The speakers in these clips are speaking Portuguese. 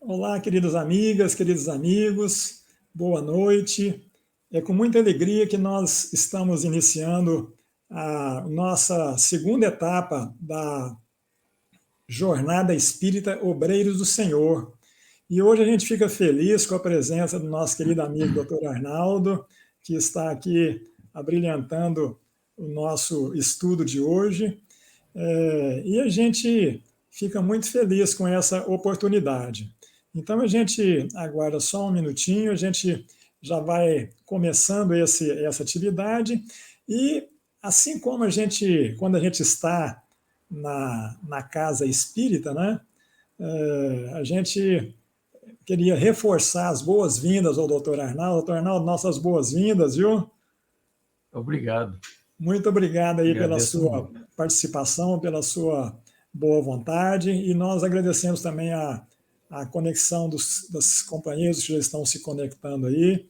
Olá, queridas amigas, queridos amigos, boa noite. É com muita alegria que nós estamos iniciando a nossa segunda etapa da Jornada Espírita Obreiros do Senhor. E hoje a gente fica feliz com a presença do nosso querido amigo Dr. Arnaldo, que está aqui abrilhantando o nosso estudo de hoje. E a gente fica muito feliz com essa oportunidade. Então a gente aguarda só um minutinho, a gente já vai começando essa atividade e assim como quando a gente está na casa espírita, né, a gente queria reforçar as boas-vindas ao doutor Arnaldo. Doutor Arnaldo, nossas boas-vindas, viu? Obrigado. Muito obrigado aí pela Agradeço sua muito. participação, pela sua boa vontade, e nós agradecemos também a conexão dos companheiros que já estão se conectando aí.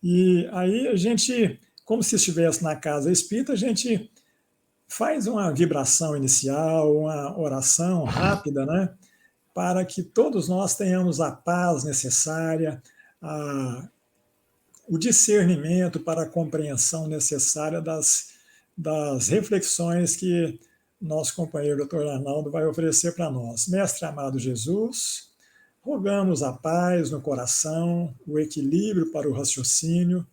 E aí a gente, como se estivesse na casa espírita, a gente faz uma vibração inicial, uma oração rápida, né? Para que todos nós tenhamos a paz necessária, o discernimento para a compreensão necessária das reflexões que nosso companheiro Dr. Arnaldo vai oferecer para nós. Mestre amado Jesus, rogamos a paz no coração, o equilíbrio para o raciocínio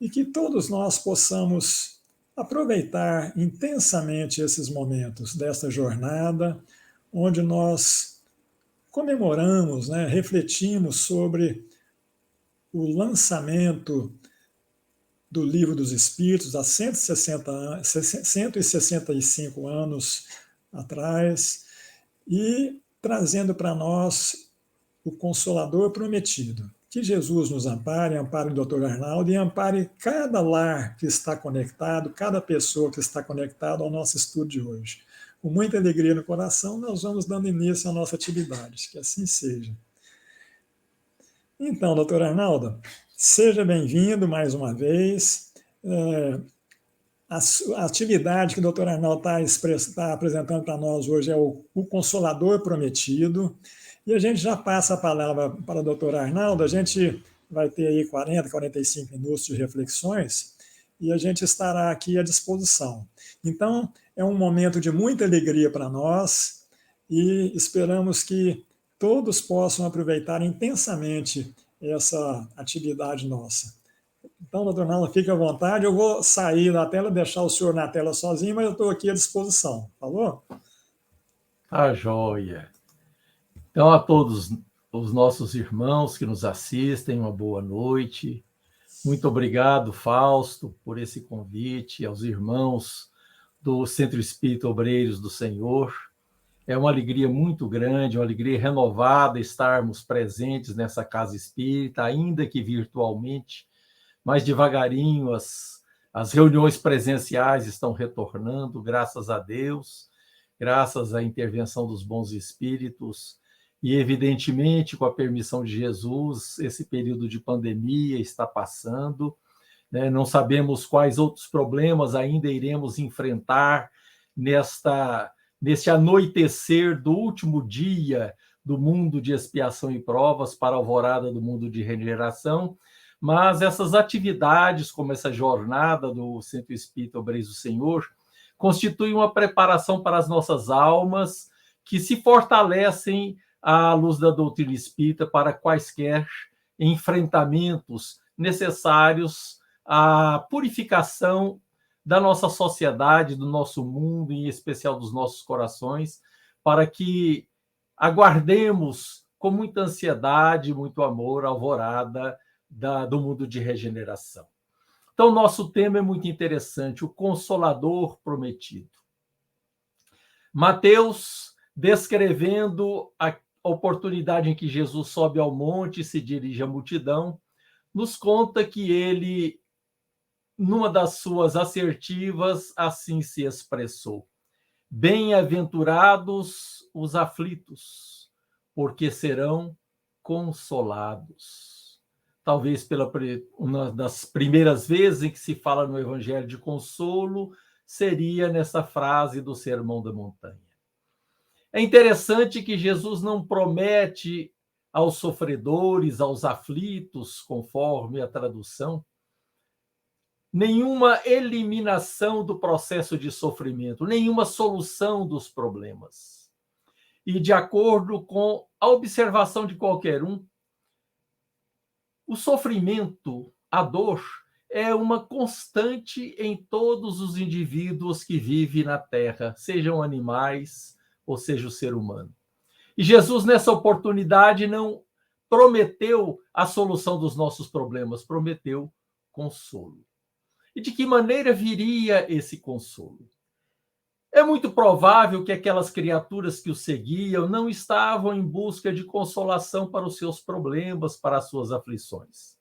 e que todos nós possamos aproveitar intensamente esses momentos desta jornada, onde nós comemoramos, né, refletimos sobre o lançamento do Livro dos Espíritos há 165 anos atrás, e trazendo para nós o Consolador prometido. Que Jesus nos ampare o Dr. Arnaldo e ampare cada lar que está conectado, cada pessoa que está conectada ao nosso estudo de hoje. Com muita alegria no coração, nós vamos dando início à nossa atividade. Que assim seja. Então, doutor Arnaldo, seja bem-vindo mais uma vez. A atividade que o doutor Arnaldo está apresentando para nós hoje é o Consolador Prometido. E a gente já passa a palavra para o doutor Arnaldo. A gente vai ter aí 40, 45 minutos de reflexões e a gente estará aqui à disposição. Então, é um momento de muita alegria para nós e esperamos que todos possam aproveitar intensamente essa atividade nossa. Então, doutor Arnaldo, fique à vontade. Eu vou sair da tela, deixar o senhor na tela sozinho, mas eu estou aqui à disposição. Falou? Tá joia. Então, a todos os nossos irmãos que nos assistem, uma boa noite. Muito obrigado, Fausto, por esse convite, aos irmãos do Centro Espírita Obreiros do Senhor. É uma alegria muito grande, uma alegria renovada estarmos presentes nessa casa espírita, ainda que virtualmente, mas devagarinho as reuniões presenciais estão retornando, graças a Deus, graças à intervenção dos bons espíritos, e evidentemente, com a permissão de Jesus, esse período de pandemia está passando, né? Não sabemos quais outros problemas ainda iremos enfrentar neste anoitecer do último dia do mundo de expiação e provas para a alvorada do mundo de regeneração, mas essas atividades, como essa jornada do Centro Espírita Obreiros do Senhor, constituem uma preparação para as nossas almas que se fortalecem à luz da doutrina espírita para quaisquer enfrentamentos necessários à purificação da nossa sociedade, do nosso mundo, em especial dos nossos corações, para que aguardemos com muita ansiedade, muito amor, a alvorada do mundo de regeneração. Então, nosso tema é muito interessante, o Consolador Prometido. Mateus, descrevendo a oportunidade em que Jesus sobe ao monte e se dirige à multidão, nos conta que ele, numa das suas assertivas, assim se expressou: bem-aventurados os aflitos, porque serão consolados. Talvez uma das primeiras vezes em que se fala no Evangelho de consolo seria nessa frase do Sermão da Montanha. É interessante que Jesus não promete aos sofredores, aos aflitos, conforme a tradução, nenhuma eliminação do processo de sofrimento, nenhuma solução dos problemas. E, de acordo com a observação de qualquer um, o sofrimento, a dor, é uma constante em todos os indivíduos que vivem na Terra, sejam animais ou seja o ser humano. E Jesus, nessa oportunidade, não prometeu a solução dos nossos problemas, prometeu consolo. E de que maneira viria esse consolo? É muito provável que aquelas criaturas que o seguiam não estavam em busca de consolação para os seus problemas, para as suas aflições.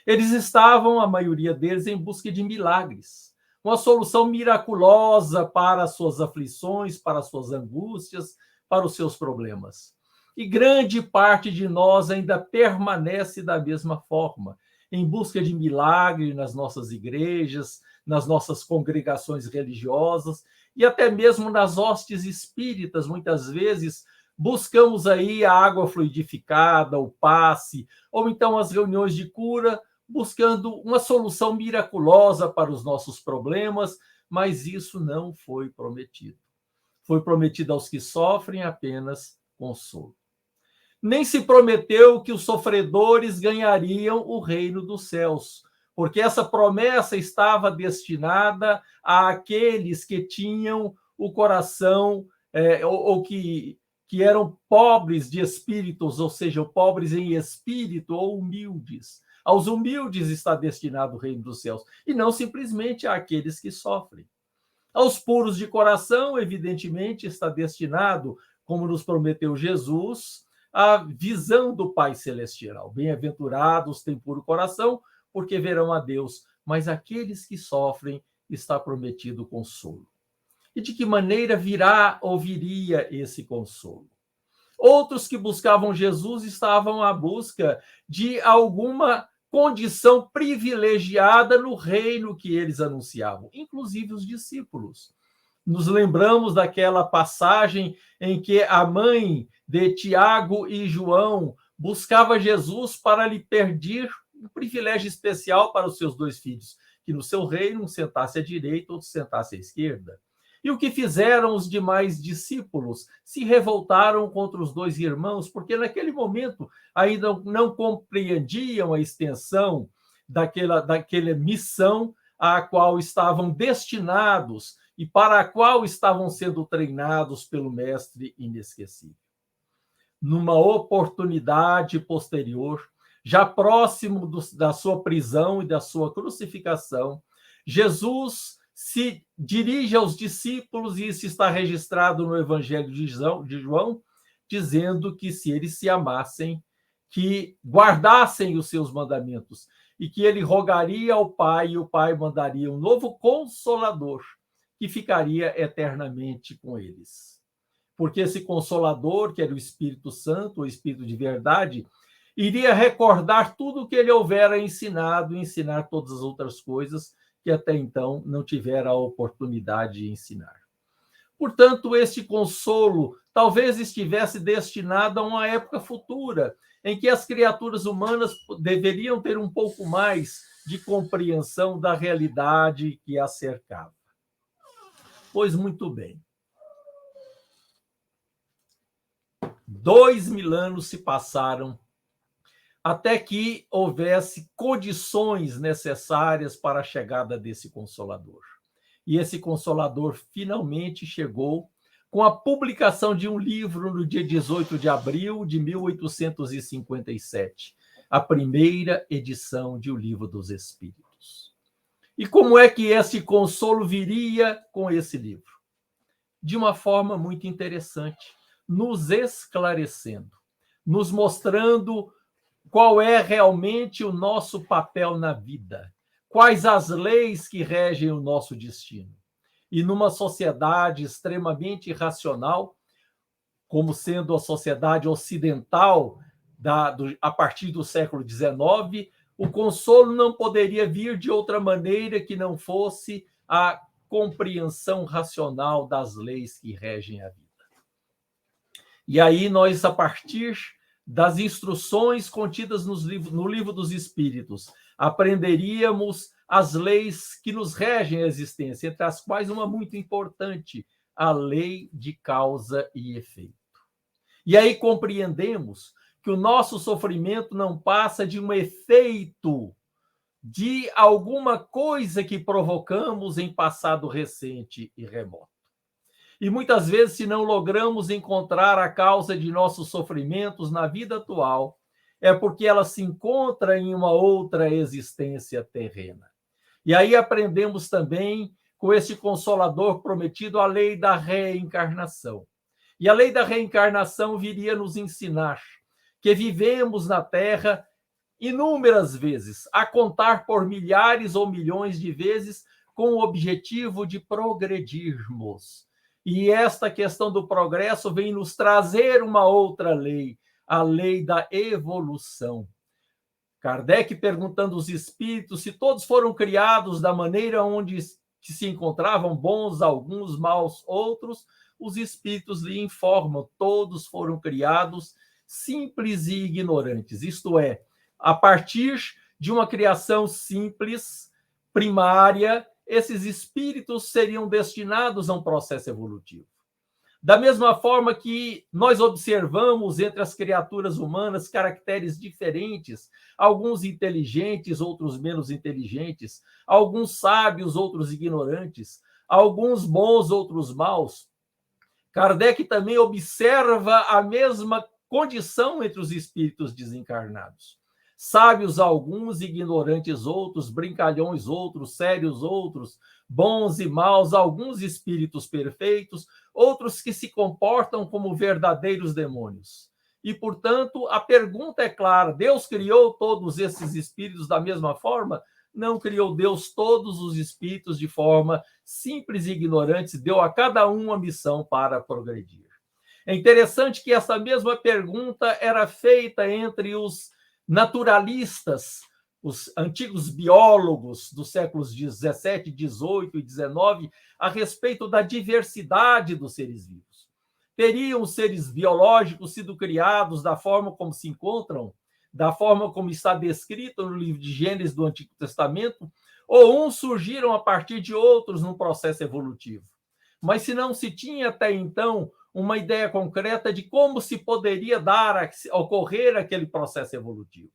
Eles estavam, a maioria deles, em busca de milagres, uma solução miraculosa para as suas aflições, para as suas angústias, para os seus problemas. E grande parte de nós ainda permanece da mesma forma, em busca de milagre nas nossas igrejas, nas nossas congregações religiosas e até mesmo nas hostes espíritas. Muitas vezes buscamos aí a água fluidificada, o passe, ou então as reuniões de cura, buscando uma solução miraculosa para os nossos problemas, mas isso não foi prometido. Foi prometido aos que sofrem apenas consolo. Nem se prometeu que os sofredores ganhariam o reino dos céus, porque essa promessa estava destinada àqueles que tinham o coração, ou que eram pobres de espíritos, ou seja, pobres em espírito ou humildes. Aos humildes está destinado o reino dos céus, e não simplesmente àqueles que sofrem. Aos puros de coração, evidentemente, está destinado, como nos prometeu Jesus, a visão do Pai Celestial. Bem-aventurados têm puro coração, porque verão a Deus. Mas aqueles que sofrem, está prometido consolo. E de que maneira virá ou viria esse consolo? Outros que buscavam Jesus estavam à busca de alguma condição privilegiada no reino que eles anunciavam, inclusive os discípulos. Nos lembramos daquela passagem em que a mãe de Tiago e João buscava Jesus para lhe pedir um privilégio especial para os seus dois filhos, que no seu reino um sentasse à direita, outro sentasse à esquerda. E o que fizeram os demais discípulos? Se revoltaram contra os dois irmãos, porque naquele momento ainda não compreendiam a extensão daquela missão à qual estavam destinados e para a qual estavam sendo treinados pelo Mestre inesquecível. Numa oportunidade posterior, já próximo da sua prisão e da sua crucificação, Jesus se dirige aos discípulos, e isso está registrado no Evangelho de João, dizendo que se eles se amassem, que guardassem os seus mandamentos, e que ele rogaria ao Pai, e o Pai mandaria um novo Consolador, que ficaria eternamente com eles. Porque esse Consolador, que era o Espírito Santo, o Espírito de verdade, iria recordar tudo o que ele houvera ensinado, e ensinar todas as outras coisas que até então não tivera a oportunidade de ensinar. Portanto, este consolo talvez estivesse destinado a uma época futura, em que as criaturas humanas deveriam ter um pouco mais de compreensão da realidade que as cercava. Pois muito bem. 2000 anos se passaram até que houvesse condições necessárias para a chegada desse Consolador. E esse Consolador finalmente chegou com a publicação de um livro no dia 18 de abril de 1857, a primeira edição de O Livro dos Espíritos. E como é que esse consolo viria com esse livro? De uma forma muito interessante, nos esclarecendo, nos mostrando qual é realmente o nosso papel na vida, quais as leis que regem o nosso destino. E numa sociedade extremamente irracional, como sendo a sociedade ocidental a partir do século XIX, o consolo não poderia vir de outra maneira que não fosse a compreensão racional das leis que regem a vida. E aí nós, a partir das instruções contidas no livro dos Espíritos, aprenderíamos as leis que nos regem a existência, entre as quais uma muito importante, a lei de causa e efeito. E aí compreendemos que o nosso sofrimento não passa de um efeito de alguma coisa que provocamos em passado recente e remoto. E muitas vezes, se não logramos encontrar a causa de nossos sofrimentos na vida atual, é porque ela se encontra em uma outra existência terrena. E aí aprendemos também, com este Consolador prometido, a lei da reencarnação. E a lei da reencarnação viria nos ensinar que vivemos na Terra inúmeras vezes, a contar por milhares ou milhões de vezes, com o objetivo de progredirmos. E esta questão do progresso vem nos trazer uma outra lei, a lei da evolução. Kardec perguntando aos espíritos se todos foram criados da maneira onde se encontravam, bons alguns, maus outros, os espíritos lhe informam, todos foram criados simples e ignorantes, isto é, a partir de uma criação simples, primária, esses espíritos seriam destinados a um processo evolutivo. Da mesma forma que nós observamos entre as criaturas humanas caracteres diferentes, alguns inteligentes, outros menos inteligentes, alguns sábios, outros ignorantes, alguns bons, outros maus, Kardec também observa a mesma condição entre os espíritos desencarnados. Sábios alguns, ignorantes outros, brincalhões outros, sérios outros, bons e maus, alguns espíritos perfeitos, outros que se comportam como verdadeiros demônios. E, portanto, a pergunta é clara: Deus criou todos esses espíritos da mesma forma? Não criou Deus todos os espíritos de forma simples e ignorante, deu a cada um uma missão para progredir. É interessante que essa mesma pergunta era feita entre os naturalistas, os antigos biólogos dos séculos 17, 18 e 19, a respeito da diversidade dos seres vivos. Teriam os seres biológicos sido criados da forma como se encontram, da forma como está descrito no livro de Gênesis do Antigo Testamento, ou uns surgiram a partir de outros num processo evolutivo? Mas se não se tinha até então uma ideia concreta de como se poderia ocorrer aquele processo evolutivo.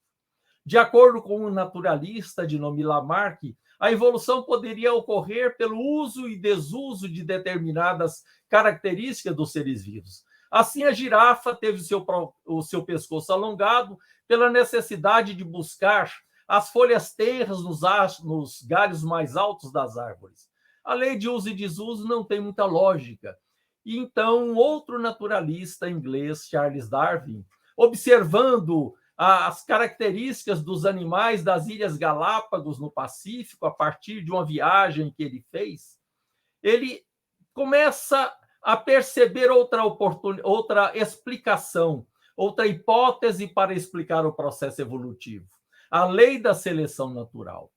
De acordo com um naturalista de nome Lamarck, a evolução poderia ocorrer pelo uso e desuso de determinadas características dos seres vivos. Assim, a girafa teve o seu pescoço alongado pela necessidade de buscar as folhas tenras nos galhos mais altos das árvores. A lei de uso e desuso não tem muita lógica. E então, um outro naturalista inglês, Charles Darwin, observando as características dos animais das Ilhas Galápagos, no Pacífico, a partir de uma viagem que ele fez, ele começa a perceber outra explicação, outra hipótese para explicar o processo evolutivo. A lei da seleção natural.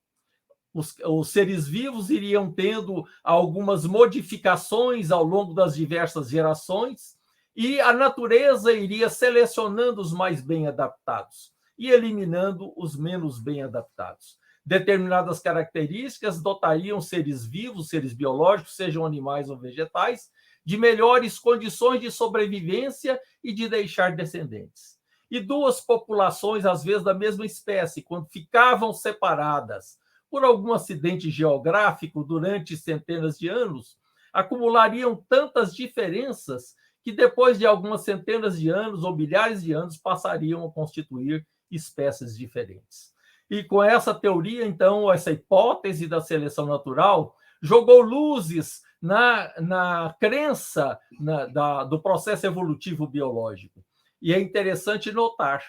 Os seres vivos iriam tendo algumas modificações ao longo das diversas gerações e a natureza iria selecionando os mais bem adaptados e eliminando os menos bem adaptados. Determinadas características dotariam seres vivos, seres biológicos, sejam animais ou vegetais, de melhores condições de sobrevivência e de deixar descendentes. E duas populações, às vezes da mesma espécie, quando ficavam separadas por algum acidente geográfico durante centenas de anos, acumulariam tantas diferenças que depois de algumas centenas de anos ou milhares de anos passariam a constituir espécies diferentes. E com essa teoria, então, essa hipótese da seleção natural jogou luzes na crença do processo evolutivo biológico. E é interessante notar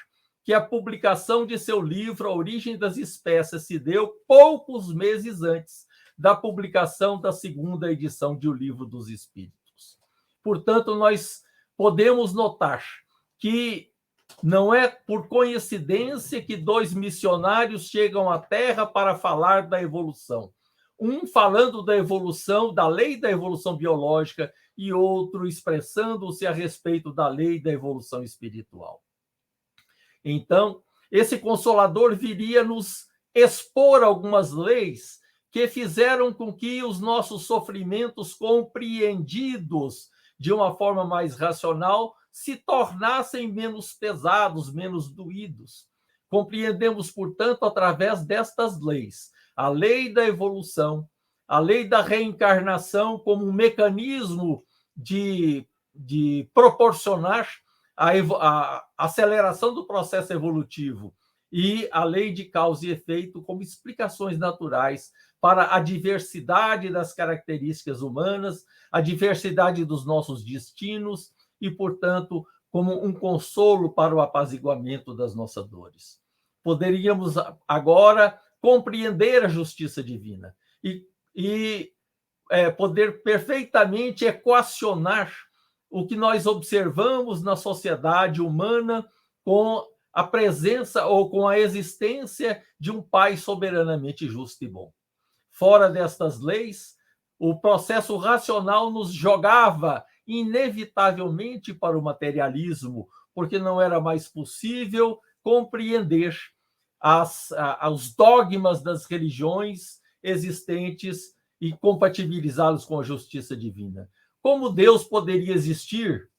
que a publicação de seu livro A Origem das Espécies se deu poucos meses antes da publicação da segunda edição de O Livro dos Espíritos. Portanto, nós podemos notar que não é por coincidência que dois missionários chegam à Terra para falar da evolução. Um falando da evolução, da lei da evolução biológica, e outro expressando-se a respeito da lei da evolução espiritual. Então, esse Consolador viria nos expor algumas leis que fizeram com que os nossos sofrimentos, compreendidos de uma forma mais racional, se tornassem menos pesados, menos doídos. Compreendemos, portanto, através destas leis, a lei da evolução, a lei da reencarnação como um mecanismo de proporcionar a aceleração do processo evolutivo, e a lei de causa e efeito como explicações naturais para a diversidade das características humanas, a diversidade dos nossos destinos e, portanto, como um consolo para o apaziguamento das nossas dores. Poderíamos agora compreender a justiça divina e poder perfeitamente equacionar o que nós observamos na sociedade humana com a presença ou com a existência de um Pai soberanamente justo e bom. Fora destas leis, o processo racional nos jogava inevitavelmente para o materialismo, porque não era mais possível compreender os dogmas das religiões existentes e compatibilizá-los com a justiça divina. Como Deus poderia existir,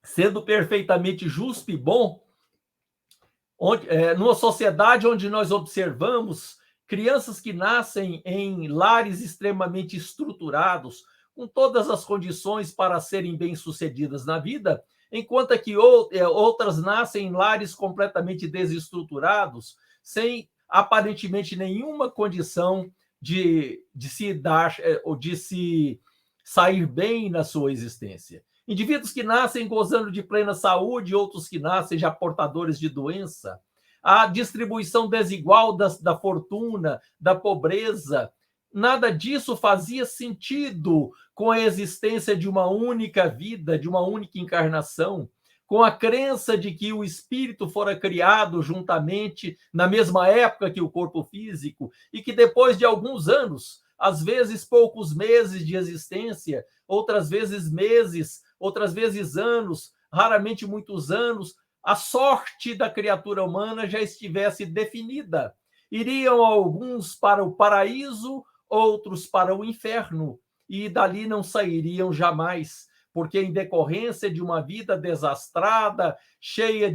sendo perfeitamente justo e bom, numa sociedade onde nós observamos crianças que nascem em lares extremamente estruturados, com todas as condições para serem bem-sucedidas na vida, enquanto que outras nascem em lares completamente desestruturados, sem aparentemente nenhuma condição de se dar ou de se sair bem na sua existência. Indivíduos que nascem gozando de plena saúde, outros que nascem já portadores de doença. A distribuição desigual da fortuna, da pobreza, nada disso fazia sentido com a existência de uma única vida, de uma única encarnação, com a crença de que o espírito fora criado juntamente na mesma época que o corpo físico e que depois de alguns anos, às vezes poucos meses de existência, outras vezes meses, outras vezes anos, raramente muitos anos, a sorte da criatura humana já estivesse definida. Iriam alguns para o paraíso, outros para o inferno, e dali não sairiam jamais, porque em decorrência de uma vida desastrada, cheias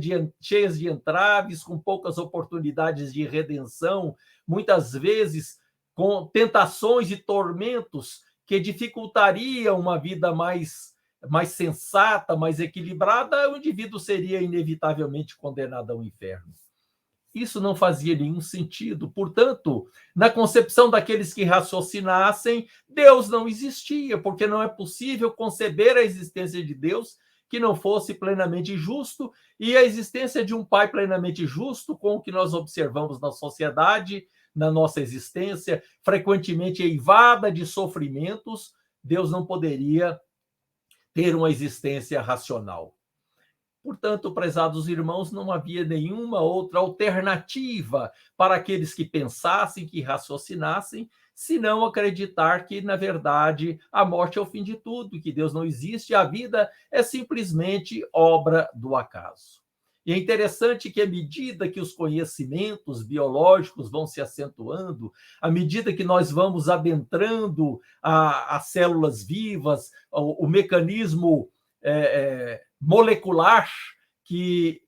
de entraves, com poucas oportunidades de redenção, muitas vezes com tentações e tormentos que dificultariam uma vida mais sensata, mais equilibrada, o indivíduo seria inevitavelmente condenado ao inferno. Isso não fazia nenhum sentido. Portanto, na concepção daqueles que raciocinassem, Deus não existia, porque não é possível conceber a existência de Deus que não fosse plenamente justo, e a existência de um Pai plenamente justo, com o que nós observamos na sociedade, na nossa existência, frequentemente eivada de sofrimentos, Deus não poderia ter uma existência racional. Portanto, prezados irmãos, não havia nenhuma outra alternativa para aqueles que pensassem, que raciocinassem, senão acreditar que, na verdade, a morte é o fim de tudo, que Deus não existe, a vida é simplesmente obra do acaso. E é interessante que, à medida que os conhecimentos biológicos vão se acentuando, à medida que nós vamos adentrando as células vivas, o mecanismo molecular que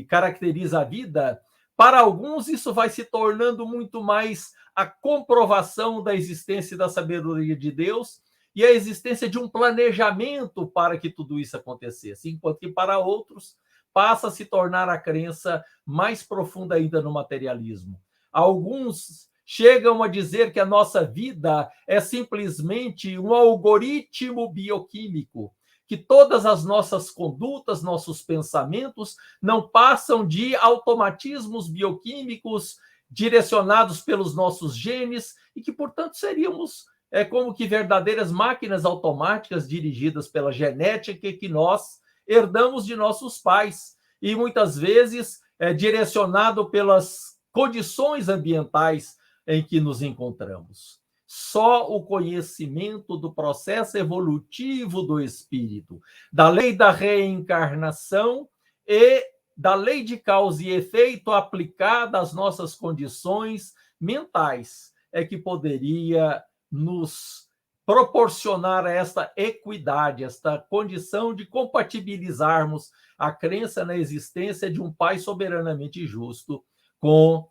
caracteriza a vida, para alguns isso vai se tornando muito mais a comprovação da existência e da sabedoria de Deus e a existência de um planejamento para que tudo isso acontecesse, enquanto que para outros passa a se tornar a crença mais profunda ainda no materialismo. Alguns chegam a dizer que a nossa vida é simplesmente um algoritmo bioquímico, que todas as nossas condutas, nossos pensamentos não passam de automatismos bioquímicos direcionados pelos nossos genes e que, portanto, seríamos como que verdadeiras máquinas automáticas dirigidas pela genética que nós herdamos de nossos pais e muitas vezes direcionado pelas condições ambientais em que nos encontramos. Só o conhecimento do processo evolutivo do espírito, da lei da reencarnação e da lei de causa e efeito aplicada às nossas condições mentais é que poderia nos proporcionar esta equidade, esta condição de compatibilizarmos a crença na existência de um Pai soberanamente justo com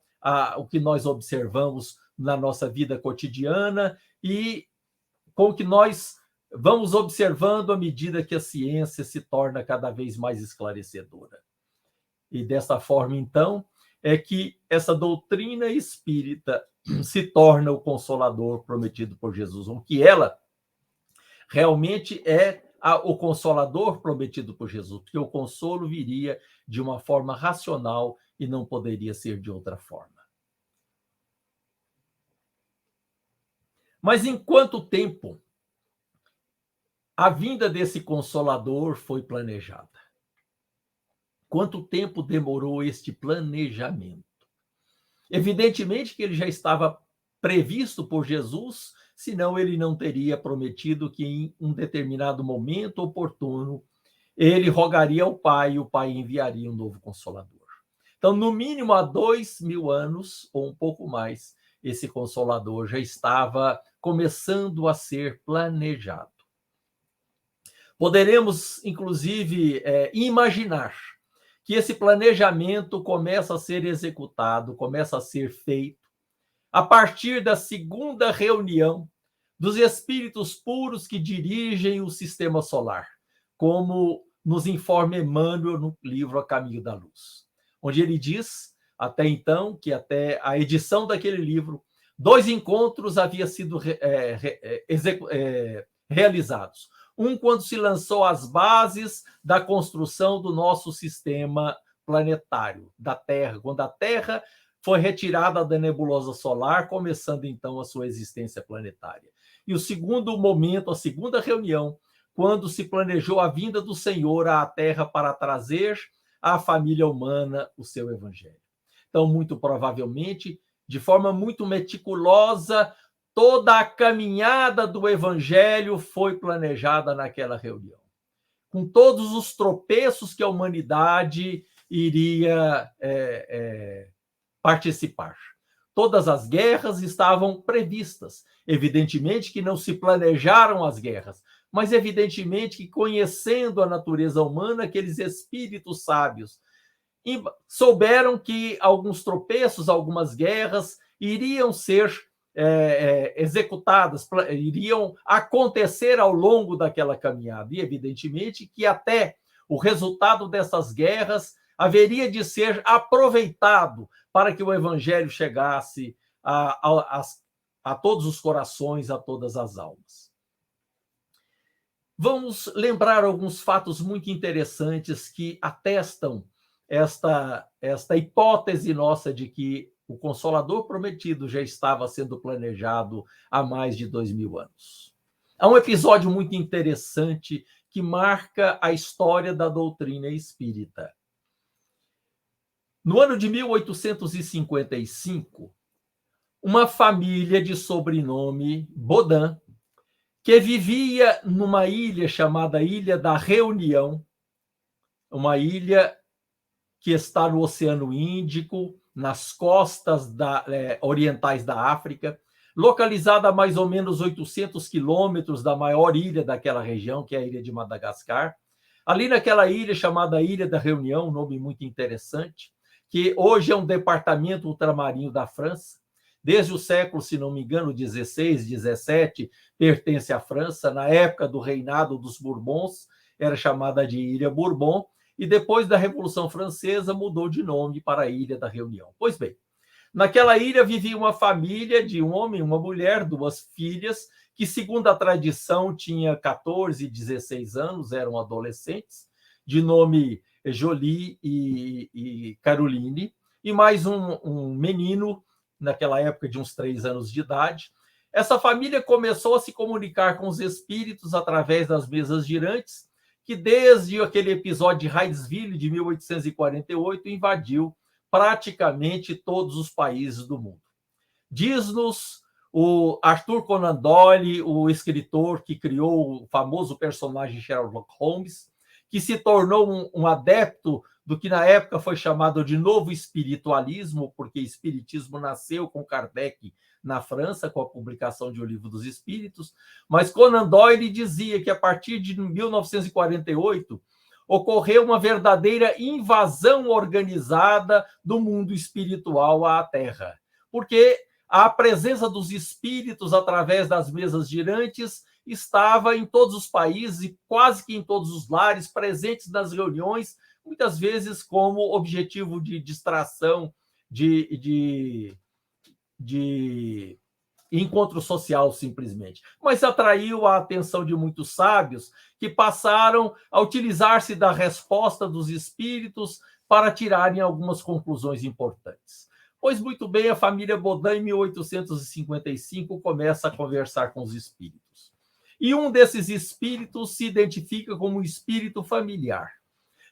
o que nós observamos na nossa vida cotidiana e com o que nós vamos observando à medida que a ciência se torna cada vez mais esclarecedora. E dessa forma, então, é que essa doutrina espírita se torna o consolador prometido por Jesus, o que ela realmente é o consolador prometido por Jesus, porque o consolo viria de uma forma racional e não poderia ser de outra forma. Mas em quanto tempo a vinda desse consolador foi planejada? Quanto tempo demorou este planejamento? Evidentemente que ele já estava previsto por Jesus, senão ele não teria prometido que em um determinado momento oportuno ele rogaria ao Pai e o Pai enviaria um novo Consolador. Então, no mínimo há 2000 anos, ou um pouco mais, esse Consolador já estava começando a ser planejado. Poderemos, inclusive, imaginar que esse planejamento começa a ser executado, começa a ser feito, a partir da segunda reunião dos espíritos puros que dirigem o sistema solar, como nos informa Emmanuel no livro A Caminho da Luz, onde ele diz, até então, que até a edição daquele livro, 2 encontros haviam sido realizados. Um, quando se lançou as bases da construção do nosso sistema planetário, da Terra, quando a Terra foi retirada da nebulosa solar, começando então a sua existência planetária. E o segundo momento, a segunda reunião, quando se planejou a vinda do Senhor à Terra para trazer à família humana o seu evangelho. Então, muito provavelmente, de forma muito meticulosa, toda a caminhada do evangelho foi planejada naquela reunião, com todos os tropeços que a humanidade iria participar. Todas as guerras estavam previstas. Evidentemente que não se planejaram as guerras, mas evidentemente que, conhecendo a natureza humana, aqueles espíritos sábios souberam que alguns tropeços, algumas guerras iriam ser executadas, iriam acontecer ao longo daquela caminhada. E, evidentemente, que até o resultado dessas guerras haveria de ser aproveitado para que o evangelho chegasse a todos os corações, a todas as almas. Vamos lembrar alguns fatos muito interessantes que atestam esta hipótese nossa de que o Consolador prometido já estava sendo planejado há mais de 2000 anos. Há um episódio muito interessante que marca a história da doutrina espírita. No ano de 1855, uma família de sobrenome Baudin, que vivia numa ilha chamada Ilha da Reunião, uma ilha que está no Oceano Índico, nas costas orientais da África, localizada a mais ou menos 800 quilômetros da maior ilha daquela região, que é a ilha de Madagascar. Ali naquela ilha chamada Ilha da Reunião, um nome muito interessante, que hoje é um departamento ultramarino da França. Desde o século, se não me engano, 16, 17, pertence à França. Na época do reinado dos Bourbons, era chamada de Ilha Bourbon, e depois da Revolução Francesa mudou de nome para a Ilha da Reunião. Pois bem, naquela ilha vivia uma família de um homem e uma mulher, 2 filhas, que, segundo a tradição, tinha 14 e 16 anos, eram adolescentes, de nome Jolie e Caroline, e mais um menino, naquela época de uns 3 anos de idade. Essa família começou a se comunicar com os espíritos através das mesas girantes, que desde aquele episódio de Hydesville, de 1848, invadiu praticamente todos os países do mundo. Diz-nos o Arthur Conan Doyle, o escritor que criou o famoso personagem Sherlock Holmes, que se tornou um adepto do que na época foi chamado de novo espiritualismo, porque espiritismo nasceu com Kardec na França, com a publicação de O Livro dos Espíritos, mas Conan Doyle dizia que a partir de 1948 ocorreu uma verdadeira invasão organizada do mundo espiritual à Terra, porque a presença dos espíritos através das mesas girantes estava em todos os países e quase que em todos os lares, presentes nas reuniões, muitas vezes como objetivo de distração, de encontro social, simplesmente. Mas atraiu a atenção de muitos sábios que passaram a utilizar-se da resposta dos espíritos para tirarem algumas conclusões importantes. Pois muito bem, a família Baudin, em 1855, começa a conversar com os espíritos. E um desses espíritos se identifica como um espírito familiar.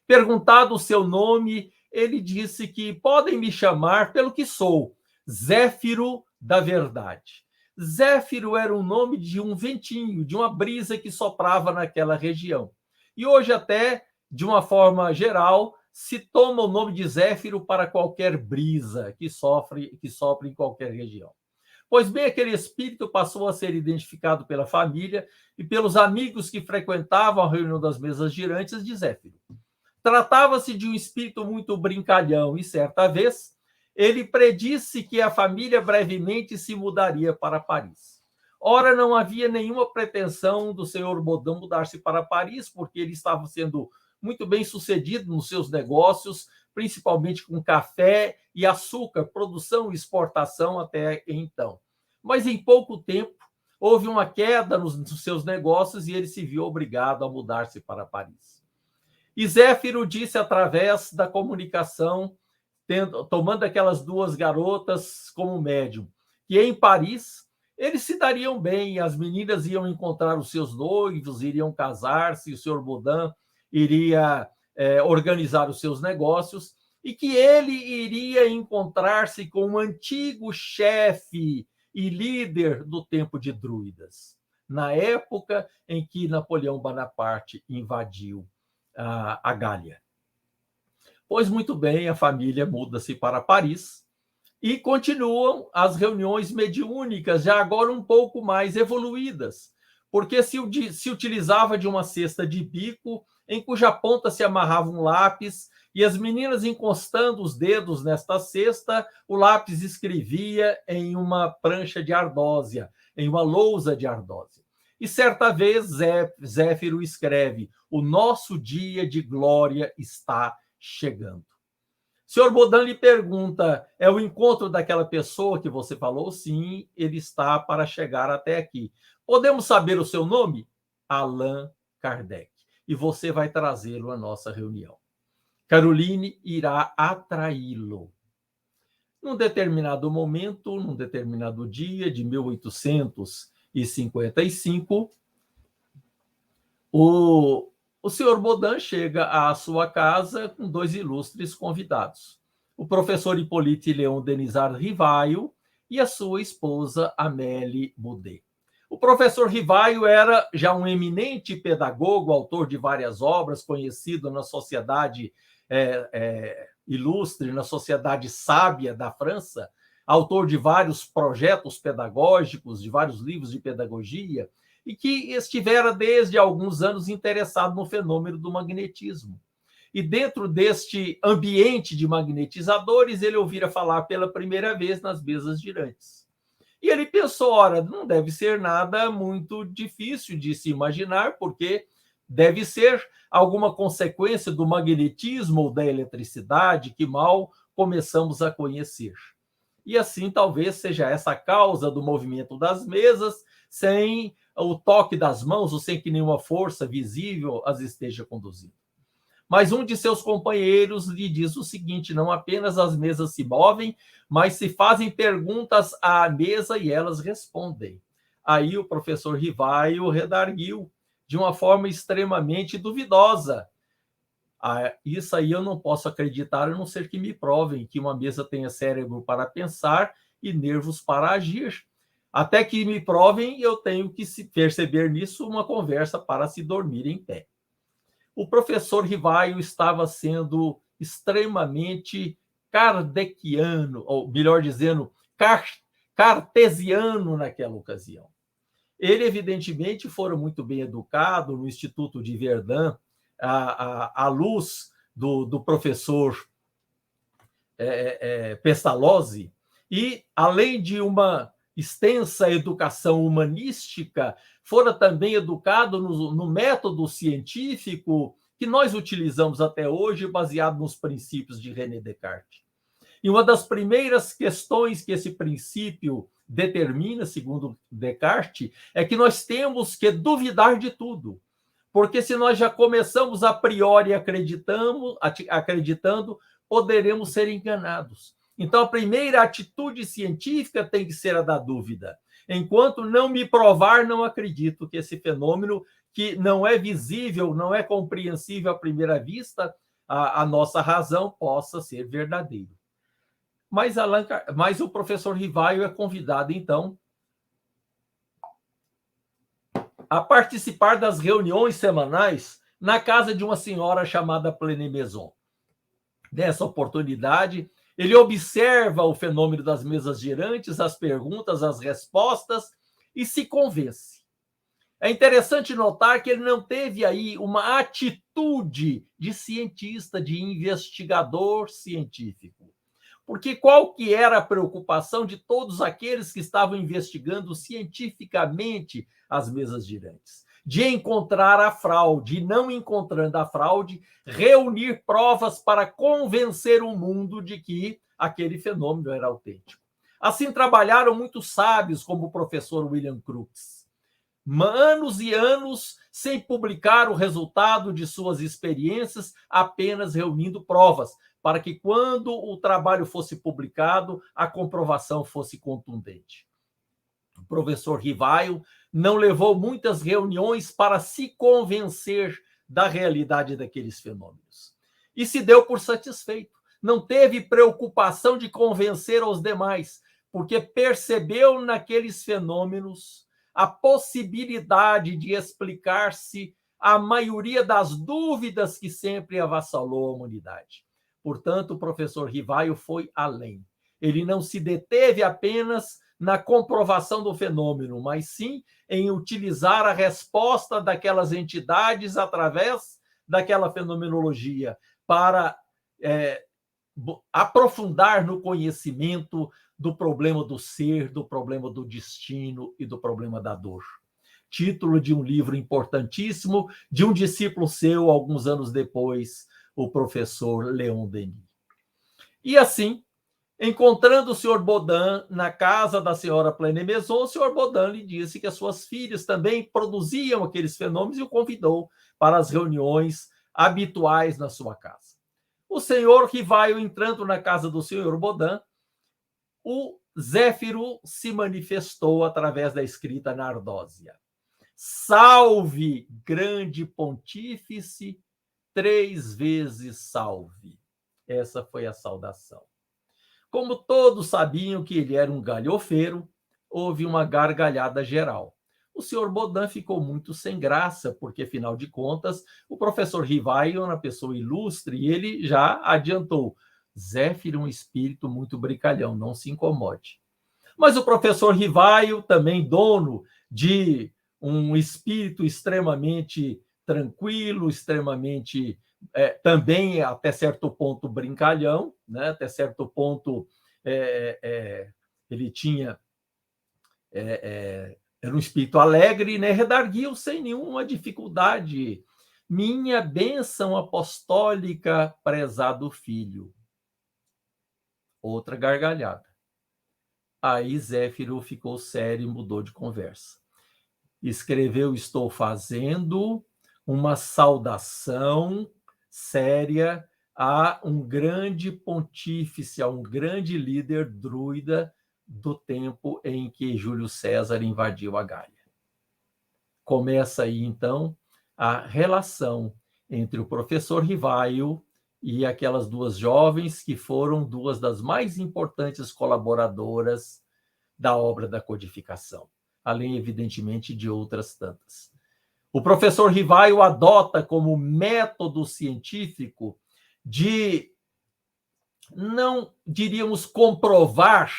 Perguntado o seu nome, ele disse que podem me chamar pelo que sou, Zéfiro da Verdade. Zéfiro era o nome de um ventinho, de uma brisa que soprava naquela região. E hoje até, de uma forma geral, se toma o nome de Zéfiro para qualquer brisa que sopre em qualquer região. Pois bem, aquele espírito passou a ser identificado pela família e pelos amigos que frequentavam a reunião das mesas girantes de Zéfiro. Tratava-se de um espírito muito brincalhão e, certa vez, ele predisse que a família brevemente se mudaria para Paris. Ora, não havia nenhuma pretensão do senhor Baudin mudar-se para Paris, porque ele estava sendo muito bem sucedido nos seus negócios, principalmente com café e açúcar, produção e exportação até então. Mas em pouco tempo houve uma queda nos seus negócios e ele se viu obrigado a mudar-se para Paris. E Zéfiro disse através da comunicação, tomando aquelas duas garotas como médium, que em Paris eles se dariam bem, as meninas iam encontrar os seus noivos, iriam casar-se, o senhor Baudin iria organizar os seus negócios, e que ele iria encontrar-se com um antigo chefe e líder do tempo de Druidas, na época em que Napoleão Bonaparte invadiu a Gália. Pois muito bem, a família muda-se para Paris e continuam as reuniões mediúnicas, já agora um pouco mais evoluídas, porque se utilizava de uma cesta de bico em cuja ponta se amarrava um lápis, e as meninas encostando os dedos nesta cesta, o lápis escrevia em uma prancha de ardósia, em uma lousa de ardósia. E certa vez Zéfiro escreve: o nosso dia de glória está chegando. O senhor Baudin lhe pergunta: é o encontro daquela pessoa que você falou? Sim, ele está para chegar até aqui. Podemos saber o seu nome? Allan Kardec. E você vai trazê-lo à nossa reunião. Caroline irá atraí-lo. Num determinado momento, num determinado dia de 1855, o senhor Baudin chega à sua casa com dois ilustres convidados, o professor Hippolyte Léon Denisard Rivaio e a sua esposa Amélie Baudet. O professor Rivaio era já um eminente pedagogo, autor de várias obras, conhecido na sociedade ilustre, na sociedade sábia da França, autor de vários projetos pedagógicos, de vários livros de pedagogia, e que estivera desde alguns anos interessado no fenômeno do magnetismo. E dentro deste ambiente de magnetizadores, ele ouvira falar pela primeira vez nas mesas girantes. E ele pensou, ora, não deve ser nada muito difícil de se imaginar, porque deve ser alguma consequência do magnetismo ou da eletricidade que mal começamos a conhecer. E assim, talvez seja essa a causa do movimento das mesas, sem o toque das mãos ou sem que nenhuma força visível as esteja conduzindo. Mas um de seus companheiros lhe diz o seguinte: não apenas as mesas se movem, mas se fazem perguntas à mesa e elas respondem. Aí o professor Rivaio redarguiu de uma forma extremamente duvidosa. Isso aí eu não posso acreditar, a não ser que me provem que uma mesa tenha cérebro para pensar e nervos para agir. Até que me provem, eu tenho que perceber nisso uma conversa para se dormir em pé. o professor Rivaio estava sendo extremamente kardeciano, ou melhor dizendo, cartesiano naquela ocasião. Ele, evidentemente, fora muito bem educado no Instituto de Verdun, à luz do professor Pestalozzi, e, além de uma extensa educação humanística, fora também educado no método científico que nós utilizamos até hoje, baseado nos princípios de René Descartes. E uma das primeiras questões que esse princípio determina, segundo Descartes, é que nós temos que duvidar de tudo. Porque se nós já começamos a priori acreditando, poderemos ser enganados. Então, a primeira atitude científica tem que ser a da dúvida. Enquanto não me provar, não acredito que esse fenômeno, que não é visível, não é compreensível à primeira vista, a nossa razão possa ser verdadeiro. Mas o professor Rivaio é convidado, então, a participar das reuniões semanais na casa de uma senhora chamada Pleine Maison. Nessa oportunidade, ele observa o fenômeno das mesas girantes, as perguntas, as respostas, e se convence. É interessante notar que ele não teve aí uma atitude de cientista, de investigador científico. Porque qual que era a preocupação de todos aqueles que estavam investigando cientificamente as mesas girantes? De encontrar a fraude, e não encontrando a fraude, reunir provas para convencer o mundo de que aquele fenômeno era autêntico. Assim trabalharam muitos sábios, como o professor William Crookes. Anos e anos sem publicar o resultado de suas experiências, apenas reunindo provas, para que, quando o trabalho fosse publicado, a comprovação fosse contundente. O professor Rivaio não levou muitas reuniões para se convencer da realidade daqueles fenômenos. E se deu por satisfeito. Não teve preocupação de convencer os demais, porque percebeu naqueles fenômenos a possibilidade de explicar-se a maioria das dúvidas que sempre avassalou a humanidade. Portanto, o professor Rivaio foi além. Ele não se deteve apenas na comprovação do fenômeno, mas sim em utilizar a resposta daquelas entidades através daquela fenomenologia para aprofundar no conhecimento do problema do ser, do problema do destino e do problema da dor. Título de um livro importantíssimo de um discípulo seu, alguns anos depois, o professor Leon Denis. E assim, encontrando o senhor Baudin na casa da senhora Pleine Maison, o senhor Baudin lhe disse que as suas filhas também produziam aqueles fenômenos e o convidou para as reuniões habituais na sua casa. O senhor Rivaio, entrando na casa do senhor Baudin, o Zéfiro se manifestou através da escrita na ardósia. Salve, grande pontífice, 3 vezes salve. Essa foi a saudação. Como todos sabiam que ele era um galhofeiro, houve uma gargalhada geral. O senhor Baudin ficou muito sem graça, porque, afinal de contas, o professor Rivaio é uma pessoa ilustre e ele já adiantou: Zéfiro é um espírito muito brincalhão, não se incomode. Mas o professor Rivaio, também dono de um espírito extremamente tranquilo, extremamente também até certo ponto brincalhão, né? Até certo ponto ele tinha era um espírito alegre, né? Redarguiu sem nenhuma dificuldade: minha bênção apostólica, prezado filho. Outra gargalhada. Aí Zéfiro ficou sério e mudou de conversa. Escreveu: estou fazendo uma saudação séria a um grande pontífice, a um grande líder druida do tempo em que Júlio César invadiu a Gália. Começa aí, então, a relação entre o professor Rivaio e aquelas 2 jovens que foram 2 das mais importantes colaboradoras da obra da codificação, além, evidentemente, de outras tantas. O professor Rivaio adota como método científico de, não diríamos comprovar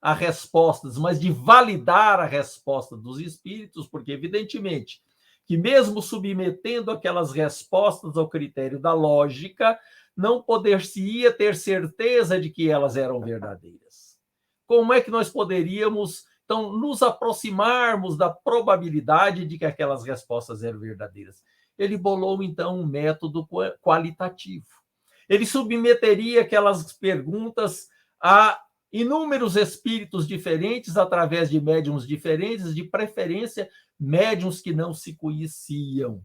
as respostas, mas de validar a resposta dos espíritos, porque, evidentemente, que mesmo submetendo aquelas respostas ao critério da lógica, não poder-se-ia ter certeza de que elas eram verdadeiras. Como é que nós poderíamos, então, nos aproximarmos da probabilidade de que aquelas respostas eram verdadeiras? Ele bolou, então, um método qualitativo. Ele submeteria aquelas perguntas a inúmeros espíritos diferentes, através de médiuns diferentes, de preferência, médiuns que não se conheciam.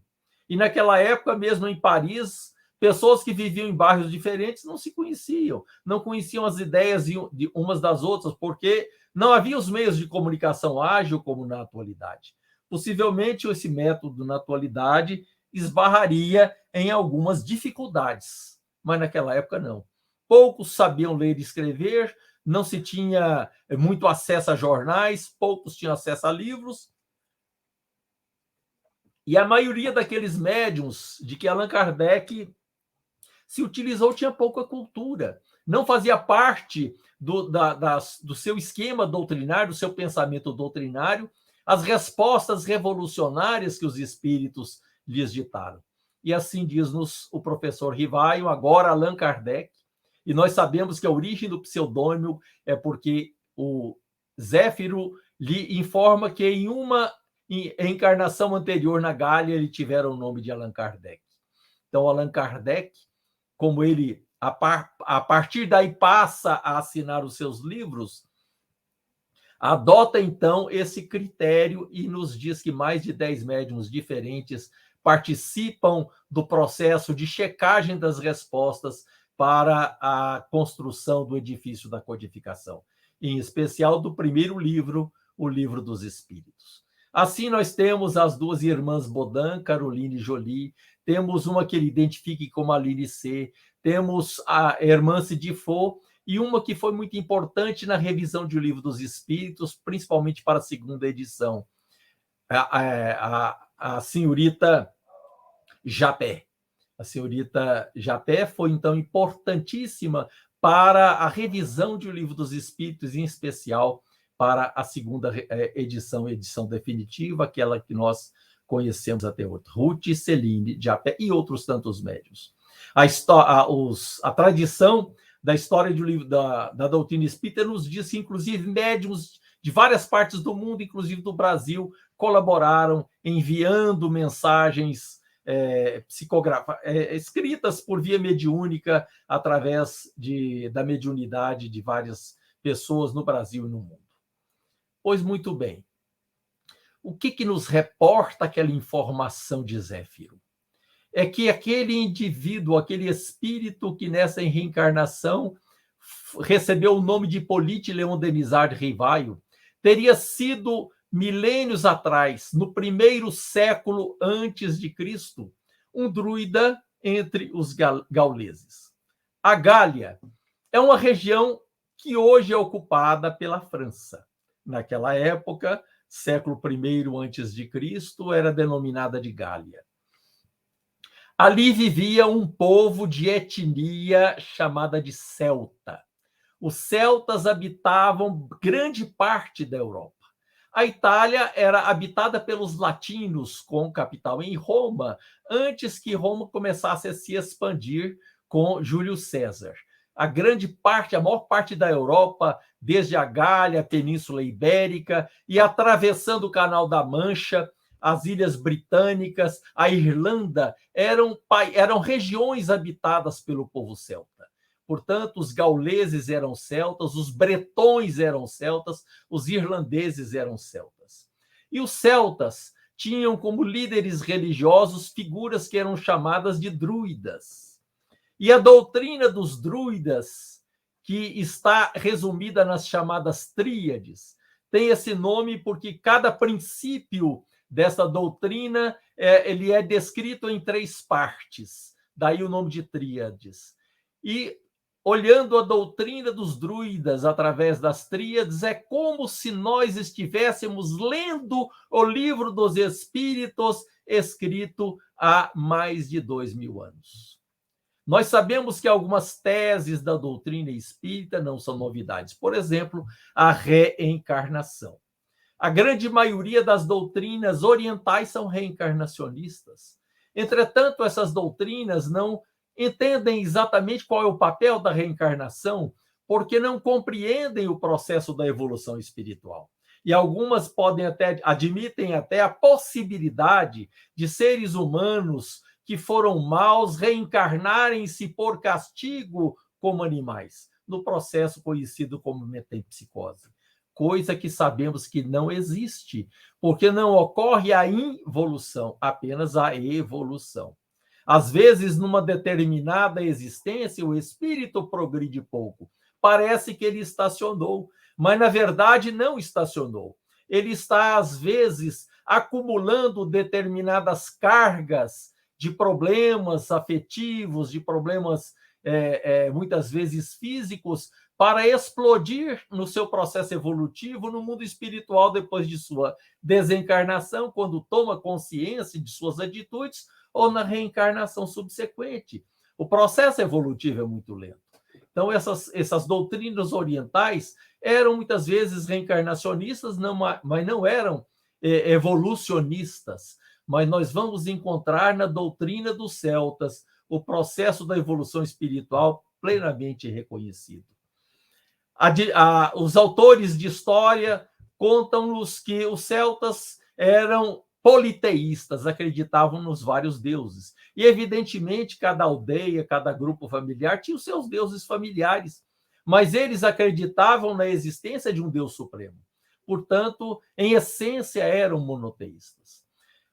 E naquela época, mesmo em Paris, pessoas que viviam em bairros diferentes não se conheciam, não conheciam as ideias de umas das outras, porque não havia os meios de comunicação ágil como na atualidade. Possivelmente, esse método na atualidade esbarraria em algumas dificuldades, mas naquela época não. Poucos sabiam ler e escrever, não se tinha muito acesso a jornais, poucos tinham acesso a livros, e a maioria daqueles médiuns de que Allan Kardec se utilizou tinha pouca cultura, não fazia parte do seu esquema doutrinário, do seu pensamento doutrinário, as respostas revolucionárias que os espíritos lhes ditaram. E assim diz-nos o professor Rivaio, agora Allan Kardec, e nós sabemos que a origem do pseudônimo é porque o Zéfiro lhe informa que em uma encarnação anterior na Gália ele tivera o nome de Allan Kardec. Então, Allan Kardec, como ele, a partir daí, passa a assinar os seus livros, adota, então, esse critério e nos diz que mais de 10 médiuns diferentes participam do processo de checagem das respostas para a construção do edifício da codificação, em especial do primeiro livro, o Livro dos Espíritos. Assim, nós temos as duas irmãs Baudin, Caroline Joly, temos uma que ele identifica como Aline C., temos a Hermance Diffot, e uma que foi muito importante na revisão de O Livro dos Espíritos, principalmente para a segunda edição, a senhorita Japet. A senhorita Japet foi, então, importantíssima para a revisão de O Livro dos Espíritos, em especial para a segunda edição definitiva, aquela que nós conhecemos até hoje. Ruth, Celine, Japet e outros tantos médiuns. A tradição da história do livro da doutrina espírita nos diz que, inclusive, médiuns de várias partes do mundo, inclusive do Brasil, colaboraram enviando mensagens escritas por via mediúnica através da mediunidade de várias pessoas no Brasil e no mundo. Pois muito bem. O que nos reporta aquela informação de Zéfiro? É que aquele indivíduo, aquele espírito que nessa reencarnação recebeu o nome de Hippolyte Léon Denisard Rivaio, teria sido milênios atrás, no primeiro século antes de Cristo, um druida entre os gauleses. A Gália é uma região que hoje é ocupada pela França. Naquela época, século I antes de Cristo, era denominada de Gália. Ali vivia um povo de etnia chamada de celta. Os celtas habitavam grande parte da Europa. A Itália era habitada pelos latinos, com capital em Roma, antes que Roma começasse a se expandir com Júlio César. A maior parte da Europa, desde a Gália, a Península Ibérica, e atravessando o Canal da Mancha, as Ilhas Britânicas, a Irlanda, eram regiões habitadas pelo povo celta. Portanto, os gauleses eram celtas, os bretões eram celtas, os irlandeses eram celtas. E os celtas tinham como líderes religiosos figuras que eram chamadas de druidas. E a doutrina dos druidas, que está resumida nas chamadas tríades, tem esse nome porque cada princípio dessa doutrina ele é descrito em 3 partes, daí o nome de tríades. E olhando a doutrina dos druidas através das tríades, é como se nós estivéssemos lendo o livro dos Espíritos, escrito há mais de 2000 anos. Nós sabemos que algumas teses da doutrina espírita não são novidades. Por exemplo, a reencarnação. A grande maioria das doutrinas orientais são reencarnacionistas. Entretanto, essas doutrinas não entendem exatamente qual é o papel da reencarnação, porque não compreendem o processo da evolução espiritual. E algumas admitem até a possibilidade de seres humanos que foram maus reencarnarem-se por castigo como animais, no processo conhecido como metempsicose. Coisa que sabemos que não existe, porque não ocorre a involução, apenas a evolução. Às vezes, numa determinada existência, o espírito progride pouco. Parece que ele estacionou, mas, na verdade, não estacionou. Ele está, às vezes, acumulando determinadas cargas de problemas afetivos, de problemas, muitas vezes, físicos, para explodir no seu processo evolutivo no mundo espiritual depois de sua desencarnação, quando toma consciência de suas atitudes, ou na reencarnação subsequente. O processo evolutivo é muito lento. Então, essas doutrinas orientais eram muitas vezes reencarnacionistas, mas não eram evolucionistas. Mas nós vamos encontrar na doutrina dos celtas o processo da evolução espiritual plenamente reconhecido. Os autores de história contam-nos que os celtas eram politeístas, acreditavam nos vários deuses. E, evidentemente, cada aldeia, cada grupo familiar tinha os seus deuses familiares, mas eles acreditavam na existência de um Deus supremo. Portanto, em essência, eram monoteístas.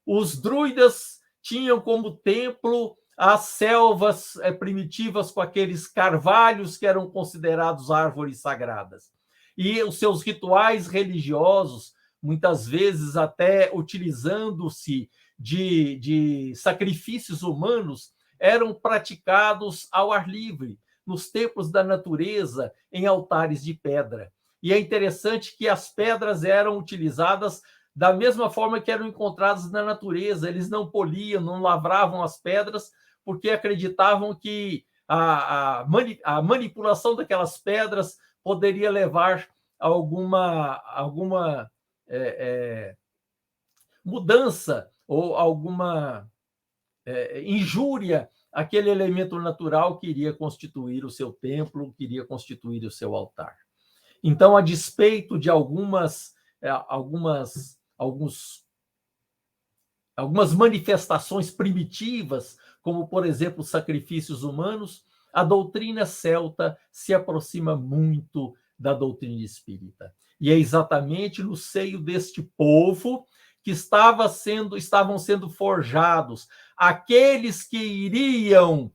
Os druidas tinham como templo as selvas primitivas com aqueles carvalhos que eram considerados árvores sagradas. E os seus rituais religiosos, muitas vezes até utilizando-se de sacrifícios humanos, eram praticados ao ar livre, nos templos da natureza, em altares de pedra. E é interessante que as pedras eram utilizadas da mesma forma que eram encontradas na natureza. Eles não poliam, não lavravam as pedras, porque acreditavam que a manipulação daquelas pedras poderia levar a alguma mudança ou alguma injúria àquele elemento natural que iria constituir o seu templo, que iria constituir o seu altar. Então, a despeito de algumas manifestações primitivas, como, por exemplo, sacrifícios humanos, a doutrina celta se aproxima muito da doutrina espírita. E é exatamente no seio deste povo que estavam sendo forjados aqueles que iriam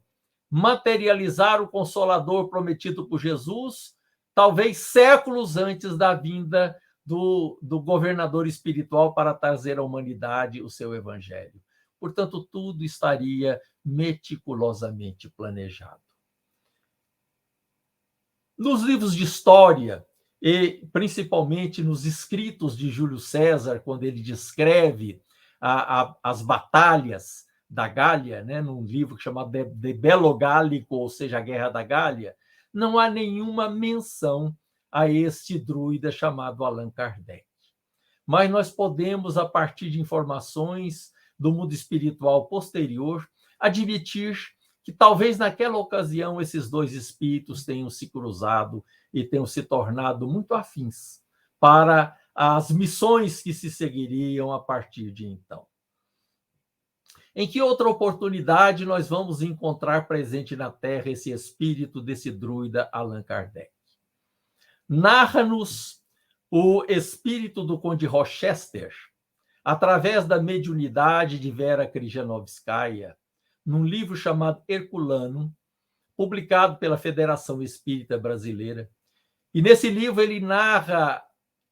materializar o Consolador prometido por Jesus, talvez séculos antes da vinda do governador espiritual para trazer à humanidade o seu evangelho. Portanto, tudo estaria meticulosamente planejado. Nos livros de história, e principalmente nos escritos de Júlio César, quando ele descreve as batalhas da Gália, né, num livro chamado De Bello Gallico, ou seja, a Guerra da Gália, não há nenhuma menção a este druida chamado Allan Kardec. Mas nós podemos, a partir de informações do mundo espiritual posterior, admitir que talvez naquela ocasião esses dois espíritos tenham se cruzado e tenham se tornado muito afins para as missões que se seguiriam a partir de então. Em que outra oportunidade nós vamos encontrar presente na Terra esse espírito desse druida Allan Kardec? Narra-nos o espírito do Conde Rochester, através da mediunidade de Vera Krijanovskaya, num livro chamado Herculano, publicado pela Federação Espírita Brasileira. E nesse livro ele narra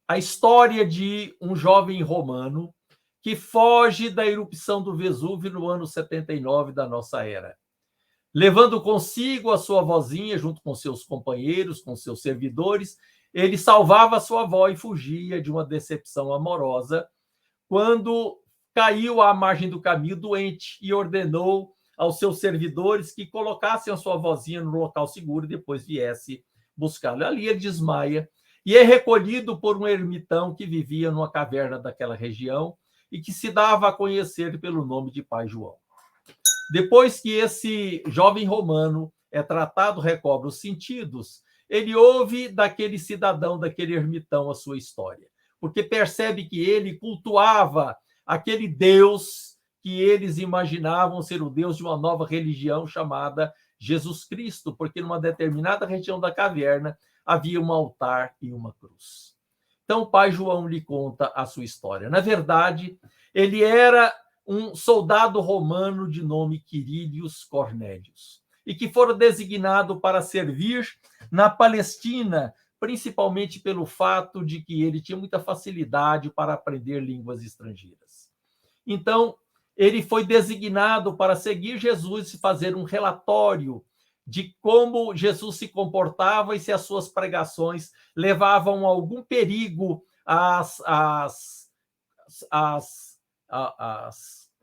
a história de um jovem romano que foge da erupção do Vesúvio no ano 79 da nossa era. Levando consigo a sua vozinha, junto com seus companheiros, com seus servidores, ele salvava a sua avó e fugia de uma decepção amorosa quando caiu à margem do caminho doente e ordenou aos seus servidores que colocassem a sua vozinha no local seguro e depois viesse buscá-lo. Ali ele desmaia e é recolhido por um ermitão que vivia numa caverna daquela região e que se dava a conhecer pelo nome de Pai João. Depois que esse jovem romano é tratado, recobra os sentidos, ele ouve daquele cidadão, daquele ermitão, a sua história, porque percebe que ele cultuava aquele Deus que eles imaginavam ser o Deus de uma nova religião chamada Jesus Cristo, porque numa determinada região da caverna havia um altar e uma cruz. Então, o pai João lhe conta a sua história. Na verdade, ele era um soldado romano de nome Quirinius Cornélius, e que fora designado para servir na Palestina, principalmente pelo fato de que ele tinha muita facilidade para aprender línguas estrangeiras. Então, ele foi designado para seguir Jesus e fazer um relatório de como Jesus se comportava e se as suas pregações levavam a algum perigo às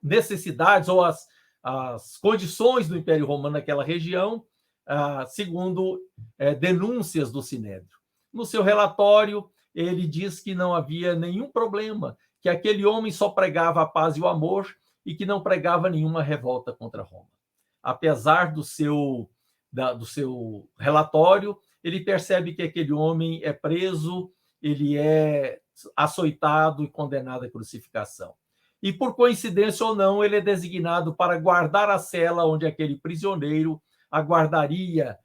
necessidades ou às condições do Império Romano naquela região, segundo denúncias do Sinédrio. No seu relatório, ele diz que não havia nenhum problema, que aquele homem só pregava a paz e o amor e que não pregava nenhuma revolta contra Roma. Apesar do seu relatório, ele percebe que aquele homem é preso, ele é açoitado e condenado à crucificação. E, por coincidência ou não, ele é designado para guardar a cela onde aquele prisioneiro aguardaria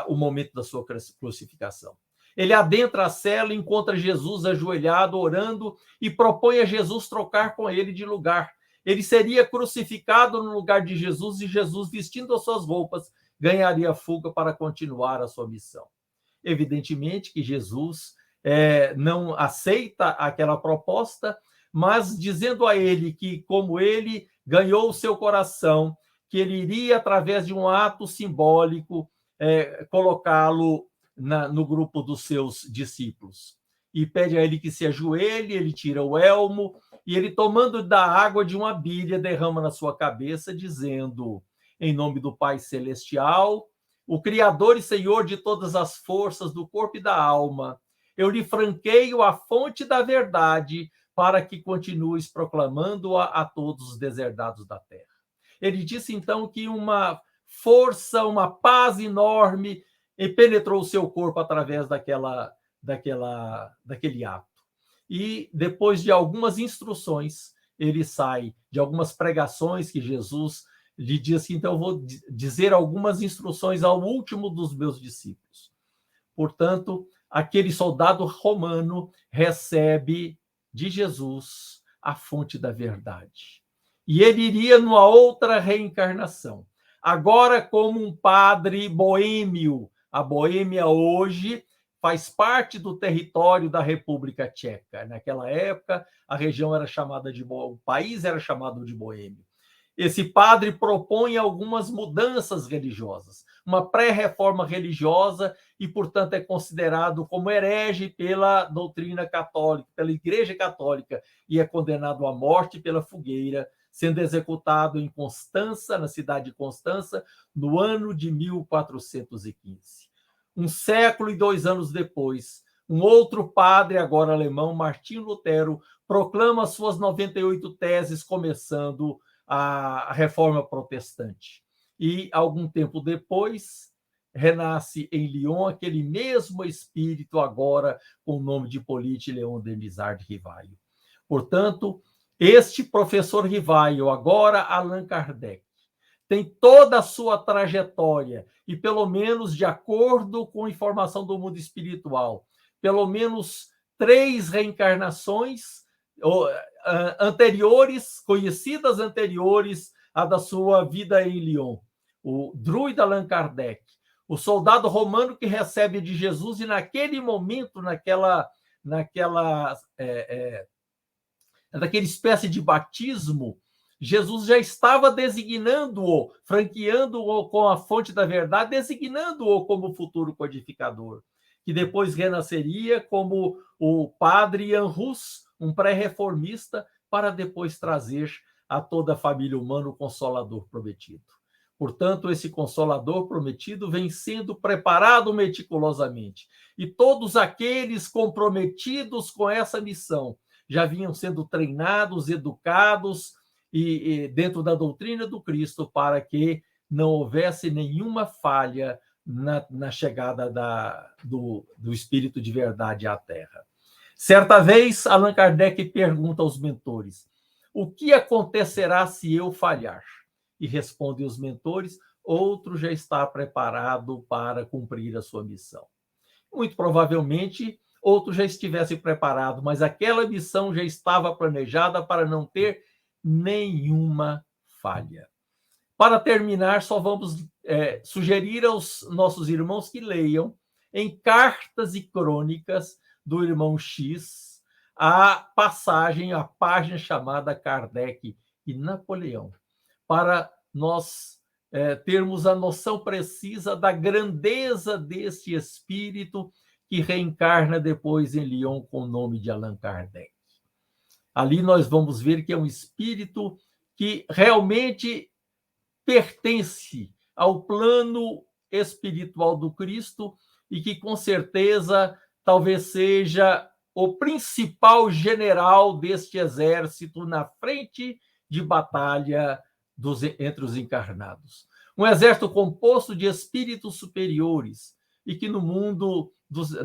o momento da sua crucificação. Ele adentra a cela, encontra Jesus ajoelhado, orando, e propõe a Jesus trocar com ele de lugar. Ele seria crucificado no lugar de Jesus, e Jesus, vestindo as suas roupas, ganharia fuga para continuar a sua missão. Evidentemente que Jesus não aceita aquela proposta, mas dizendo a ele que, como ele ganhou o seu coração, que ele iria, através de um ato simbólico, colocá-lo no grupo dos seus discípulos. E pede a ele que se ajoelhe, ele tira o elmo, e ele, tomando da água de uma bilha, derrama na sua cabeça, dizendo: em nome do Pai Celestial, o Criador e Senhor de todas as forças do corpo e da alma, eu lhe franqueio a fonte da verdade para que continues proclamando-a a todos os deserdados da terra. Ele disse, então, que uma força, uma paz enorme penetrou o seu corpo através daquele ato. E, depois de algumas instruções, ele sai de algumas pregações que Jesus lhe diz que, então, eu vou dizer algumas instruções ao último dos meus discípulos. Portanto, aquele soldado romano recebe de Jesus a fonte da verdade. E ele iria numa outra reencarnação, agora como um padre boêmio. A Boêmia hoje faz parte do território da República Tcheca. Naquela época, a região era chamada o país era chamado de Boêmia. Esse padre propõe algumas mudanças religiosas, uma pré-reforma religiosa, e, portanto, é considerado como herege pela doutrina católica, pela Igreja Católica, e é condenado à morte pela fogueira, sendo executado em Constança, na cidade de Constança, no ano de 1415. 1 século e 2 anos depois, um outro padre, agora alemão, Martinho Lutero, proclama suas 98 teses, começando a reforma protestante. E, algum tempo depois, renasce em Lyon aquele mesmo espírito, agora com o nome de Hippolyte Léon Denis Rivaio. Portanto, este professor Rivaio, agora Allan Kardec, tem toda a sua trajetória, e, pelo menos de acordo com informação do mundo espiritual, pelo menos 3 reencarnações anteriores, conhecidas anteriores à da sua vida em Lyon. O druida Allan Kardec, o soldado romano que recebe de Jesus, e naquele momento, naquela espécie de batismo, Jesus já estava designando-o, franqueando-o com a fonte da verdade, designando-o como futuro codificador, que depois renasceria como o padre Jan Hus, um pré-reformista, para depois trazer a toda a família humana o Consolador prometido. Portanto, esse Consolador prometido vem sendo preparado meticulosamente. E todos aqueles comprometidos com essa missão já vinham sendo treinados, educados, e dentro da doutrina do Cristo, para que não houvesse nenhuma falha na chegada do Espírito de verdade à Terra. Certa vez, Allan Kardec pergunta aos mentores: o que acontecerá se eu falhar? E respondem os mentores: outro já está preparado para cumprir a sua missão. Muito provavelmente, outro já estivesse preparado, mas aquela missão já estava planejada para não ter nenhuma falha. Para terminar, só vamos sugerir aos nossos irmãos que leiam em Cartas e Crônicas do irmão X a passagem, a página chamada Kardec e Napoleão, para nós termos a noção precisa da grandeza deste espírito que reencarna depois em Lyon com o nome de Allan Kardec. Ali nós vamos ver que é um espírito que realmente pertence ao plano espiritual do Cristo e que, com certeza, talvez seja o principal general deste exército na frente de batalha entre os encarnados. Um exército composto de espíritos superiores e que no mundo,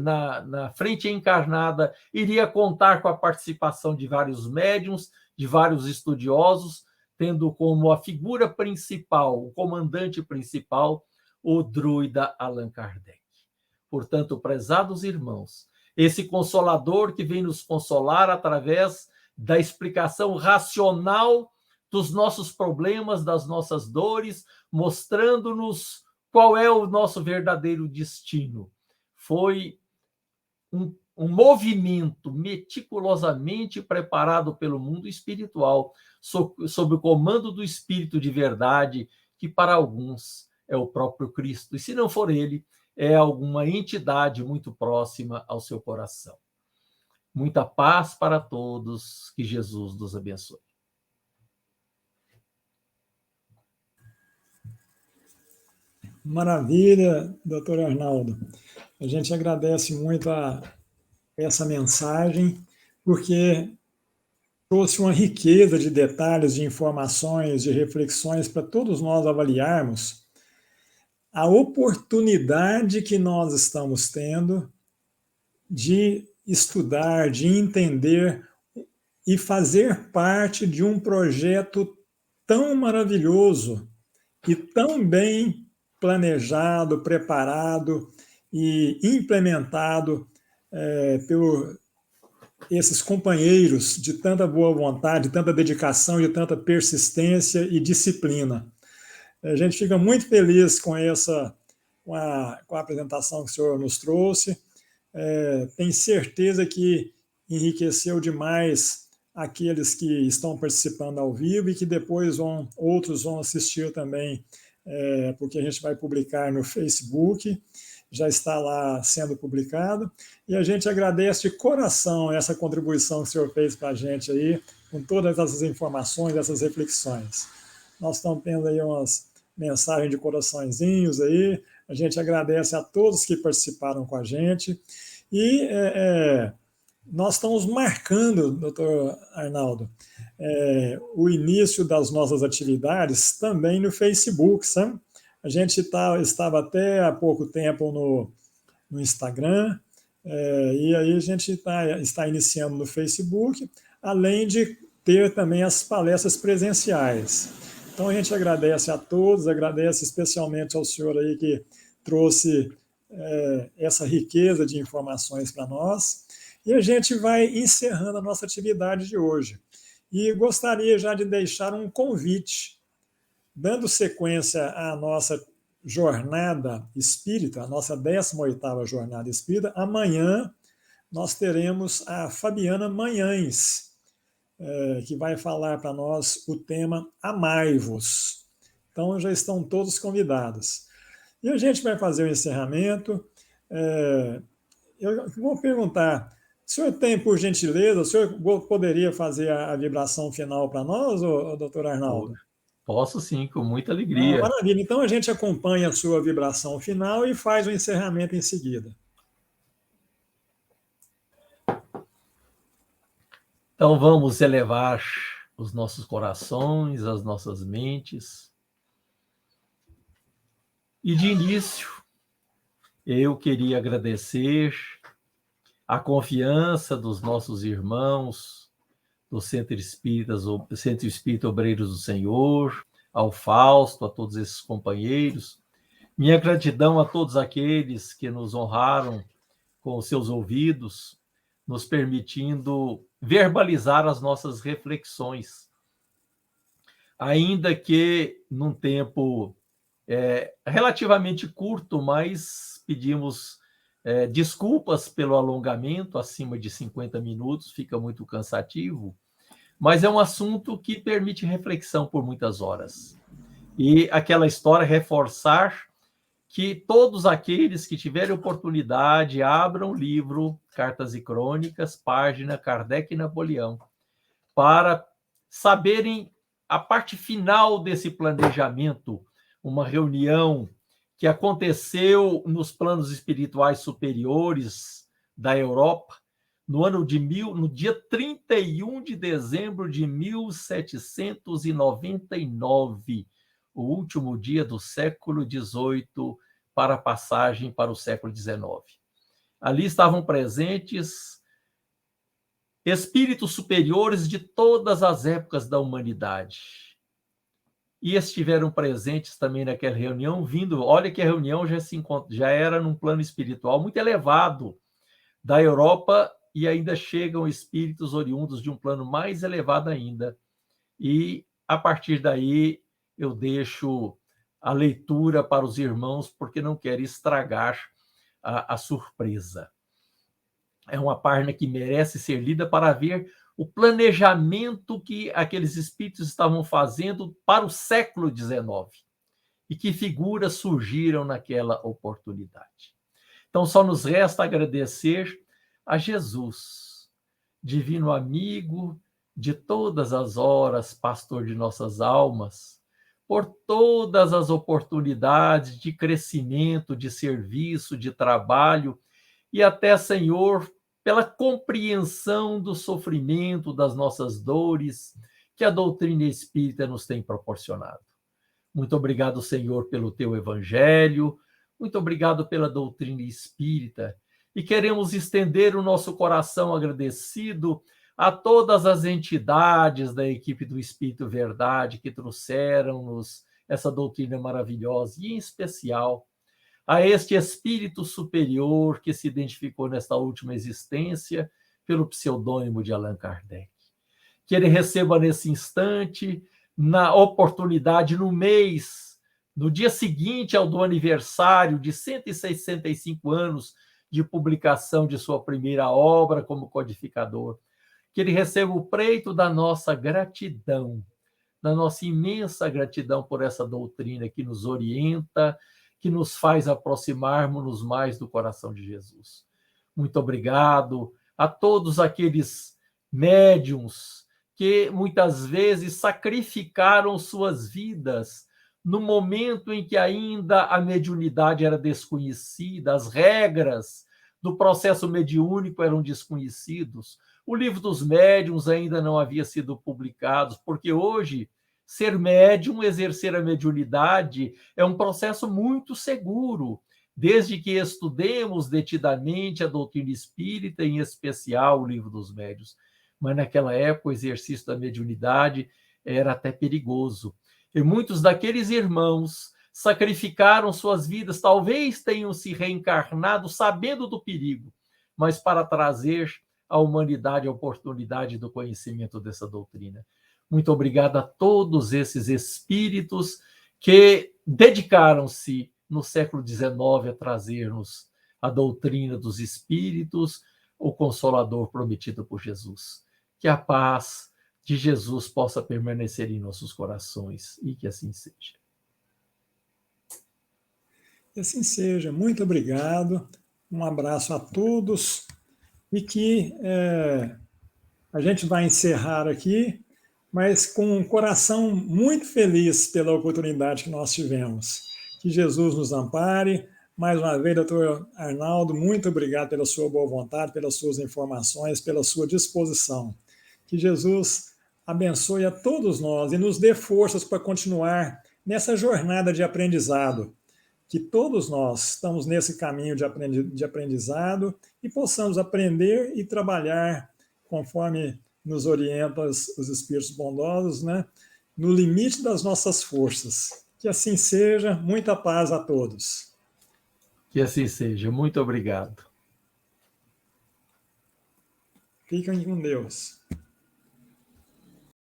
na frente encarnada, iria contar com a participação de vários médiuns, de vários estudiosos, tendo como a figura principal, o comandante principal, o druida Allan Kardec. Portanto, prezados irmãos, esse Consolador que vem nos consolar através da explicação racional dos nossos problemas, das nossas dores, mostrando-nos qual é o nosso verdadeiro destino. Foi um movimento meticulosamente preparado pelo mundo espiritual, sob o comando do Espírito de verdade, que para alguns é o próprio Cristo. E se não for ele, é alguma entidade muito próxima ao seu coração. Muita paz para todos, que Jesus nos abençoe. Maravilha, doutor Arnaldo. A gente agradece muito essa mensagem, porque trouxe uma riqueza de detalhes, de informações, de reflexões para todos nós avaliarmos a oportunidade que nós estamos tendo de estudar, de entender e fazer parte de um projeto tão maravilhoso e tão bem planejado, preparado e implementado por esses companheiros de tanta boa vontade, de tanta dedicação, de tanta persistência e disciplina. A gente fica muito feliz com a apresentação que o senhor nos trouxe. Tenho certeza que enriqueceu demais aqueles que estão participando ao vivo e que depois outros vão assistir também, porque a gente vai publicar no Facebook, já está lá sendo publicado, e a gente agradece de coração essa contribuição que o senhor fez para a gente aí, com todas essas informações, essas reflexões. Nós estamos tendo aí umas mensagens de coraçõezinhos aí, a gente agradece a todos que participaram com a gente, e nós estamos marcando, doutor Arnaldo, o início das nossas atividades também no Facebook, sabe? A gente estava até há pouco tempo no Instagram, e aí a gente está iniciando no Facebook, além de ter também as palestras presenciais. Então a gente agradece a todos, agradece especialmente ao senhor aí que trouxe essa riqueza de informações para nós, e a gente vai encerrando a nossa atividade de hoje. E gostaria já de deixar um convite, dando sequência à nossa jornada espírita, a nossa 18ª jornada espírita. Amanhã nós teremos a Fabiana Manhães, que vai falar para nós o tema Amai-vos. Então, já estão todos convidados. E a gente vai fazer o encerramento. Eu vou perguntar, o senhor tem, por gentileza, o senhor poderia fazer a vibração final para nós, doutor Arnaldo? Posso sim, com muita alegria. Maravilha. Então a gente acompanha a sua vibração final e faz o encerramento em seguida. Então vamos elevar os nossos corações, as nossas mentes. E de início, eu queria agradecer a confiança dos nossos irmãos do Centro Espírita Obreiros do Senhor, ao Fausto, a todos esses companheiros. Minha gratidão a todos aqueles que nos honraram com os seus ouvidos, nos permitindo verbalizar as nossas reflexões. Ainda que num tempo relativamente curto, mas pedimos desculpas pelo alongamento, acima de 50 minutos, fica muito cansativo, mas é um assunto que permite reflexão por muitas horas. E aquela história, reforçar que todos aqueles que tiverem oportunidade abram o livro Cartas e Crônicas, página Kardec e Napoleão, para saberem a parte final desse planejamento, uma reunião que aconteceu nos planos espirituais superiores da Europa, no dia 31 de dezembro de 1799, o último dia do século XVIII para a passagem para o século XIX. Ali estavam presentes espíritos superiores de todas as épocas da humanidade. E estiveram presentes também naquela reunião, olha que a reunião já era num plano espiritual muito elevado da Europa, e ainda chegam espíritos oriundos de um plano mais elevado ainda. E, a partir daí, eu deixo a leitura para os irmãos, porque não quero estragar a surpresa. É uma página que merece ser lida para ver o planejamento que aqueles espíritos estavam fazendo para o século XIX e que figuras surgiram naquela oportunidade. Então, só nos resta agradecer a Jesus, divino amigo de todas as horas, pastor de nossas almas, por todas as oportunidades de crescimento, de serviço, de trabalho, e até, Senhor, pela compreensão do sofrimento, das nossas dores, que a doutrina espírita nos tem proporcionado. Muito obrigado, Senhor, pelo teu evangelho, muito obrigado pela doutrina espírita, e queremos estender o nosso coração agradecido a todas as entidades da equipe do Espírito Verdade que trouxeram-nos essa doutrina maravilhosa, e em especial a este espírito superior que se identificou nesta última existência pelo pseudônimo de Allan Kardec. Que ele receba nesse instante, na oportunidade, no mês, no dia seguinte ao do aniversário de 165 anos de publicação de sua primeira obra como codificador, que ele receba o preito da nossa gratidão, da nossa imensa gratidão por essa doutrina que nos orienta, que nos faz aproximarmos-nos mais do coração de Jesus. Muito obrigado a todos aqueles médiuns que muitas vezes sacrificaram suas vidas no momento em que ainda a mediunidade era desconhecida, as regras do processo mediúnico eram desconhecidos, o livro dos médiuns ainda não havia sido publicado, porque hoje ser médium, exercer a mediunidade, é um processo muito seguro, desde que estudemos detidamente a doutrina espírita, em especial o livro dos médiuns. Mas naquela época o exercício da mediunidade era até perigoso. E muitos daqueles irmãos sacrificaram suas vidas, talvez tenham se reencarnado sabendo do perigo, mas para trazer à humanidade a oportunidade do conhecimento dessa doutrina. Muito obrigado a todos esses espíritos que dedicaram-se no século XIX a trazer-nos a doutrina dos espíritos, o Consolador prometido por Jesus. Que a paz de Jesus possa permanecer em nossos corações e que assim seja. Que assim seja. Muito obrigado. Um abraço a todos e que a gente vai encerrar aqui, mas com um coração muito feliz pela oportunidade que nós tivemos. Que Jesus nos ampare. Mais uma vez, doutor Arnaldo, muito obrigado pela sua boa vontade, pelas suas informações, pela sua disposição. Que Jesus abençoe a todos nós e nos dê forças para continuar nessa jornada de aprendizado. Que todos nós estamos nesse caminho de aprendizado e possamos aprender e trabalhar conforme nos orientam os Espíritos bondosos, né? No limite das nossas forças. Que assim seja. Muita paz a todos. Que assim seja. Muito obrigado. Fiquem com Deus.